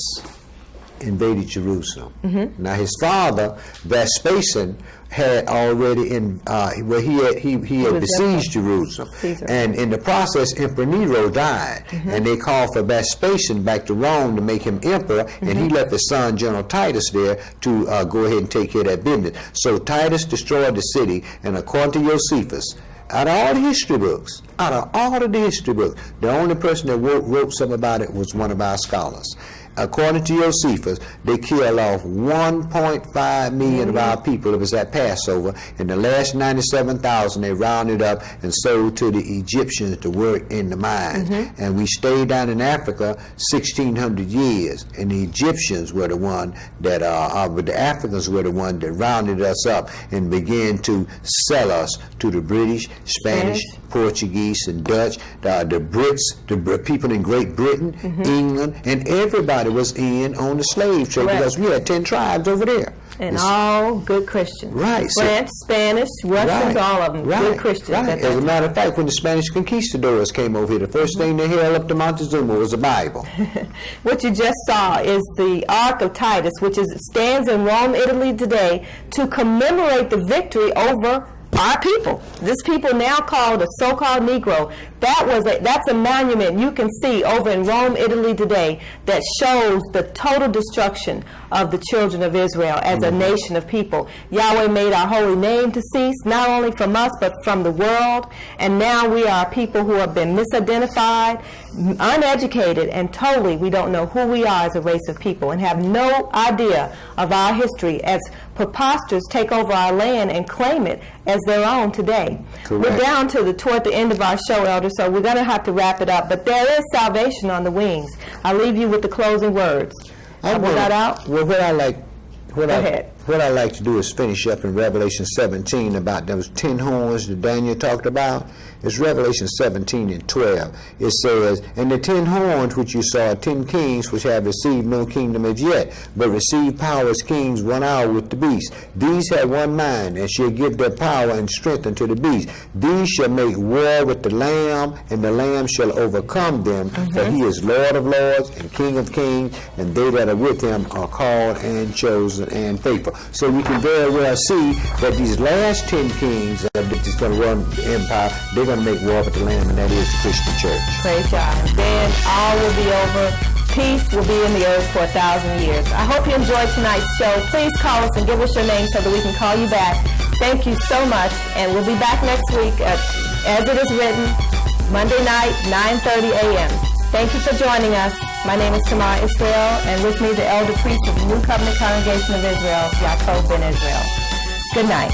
invaded Jerusalem. Now his father, Vespasian, had already he had besieged Jerusalem, and in the process Emperor Nero died, and they called for Vespasian back to Rome to make him emperor, and he left his son General Titus there to go ahead and take care of that business. So Titus destroyed the city, and according to Josephus, out of all the history books, the only person that wrote something about it was one of our scholars. According to Josephus, they killed off 1.5 million of our people. It was at Passover. And the last 97,000 they rounded up and sold to the Egyptians to work in the mines. And we stayed down in Africa 1,600 years. And the Egyptians were the one that, but the Africans were the one that rounded us up and began to sell us to the British, Spanish, Portuguese, and Dutch, the Brits, the people in Great Britain, England, and everybody was in on the slave trade because we had 10 tribes over there. And all good Christians. Right. French, Spanish, Russians, all of them, good Christians. Right. As a matter of fact, when the Spanish conquistadors came over here, the first thing they held up to Montezuma was the Bible. What you just saw is the Ark of Titus, which stands in Rome, Italy today to commemorate the victory over our people. This people now called a so-called Negro. That's a monument you can see over in Rome, Italy today that shows the total destruction of the children of Israel as a nation of people. Yahweh made our holy name to cease, not only from us, but from the world. And now we are people who have been misidentified, uneducated, and totally we don't know who we are as a race of people and have no idea of our history as preposterous take over our land and claim it as their own today. Correct. We're down to toward the end of our show, Elder, so we're going to have to wrap it up. But there is salvation on the wings. I'll leave you with the closing words. Will that out? Well, what I like to do is finish up in Revelation 17 about those 10 horns that Daniel talked about. It's Revelation 17 and 12. It says, "And the 10 horns which you saw, 10 kings which have received no kingdom as yet, but received power as kings 1 hour with the beast. These have one mind, and shall give their power and strength unto the beast. These shall make war with the Lamb, and the Lamb shall overcome them, for he is Lord of lords and King of kings, and they that are with him are called and chosen and faithful." So we can very well see that these last 10 kings that is going to run the empire, they're going to make war with the Lamb, and that is the Christian church. Praise God. Then all will be over. Peace will be in the earth for 1,000 years. I hope you enjoyed tonight's show. Please call us and give us your name so that we can call you back. Thank you so much, and we'll be back next week as it is written, Monday night, 9:30 a.m. Thank you for joining us. My name is Tamar Israel, and with me the elder priest of the New Covenant Congregation of Israel, Yaakov ben Israel. Good night.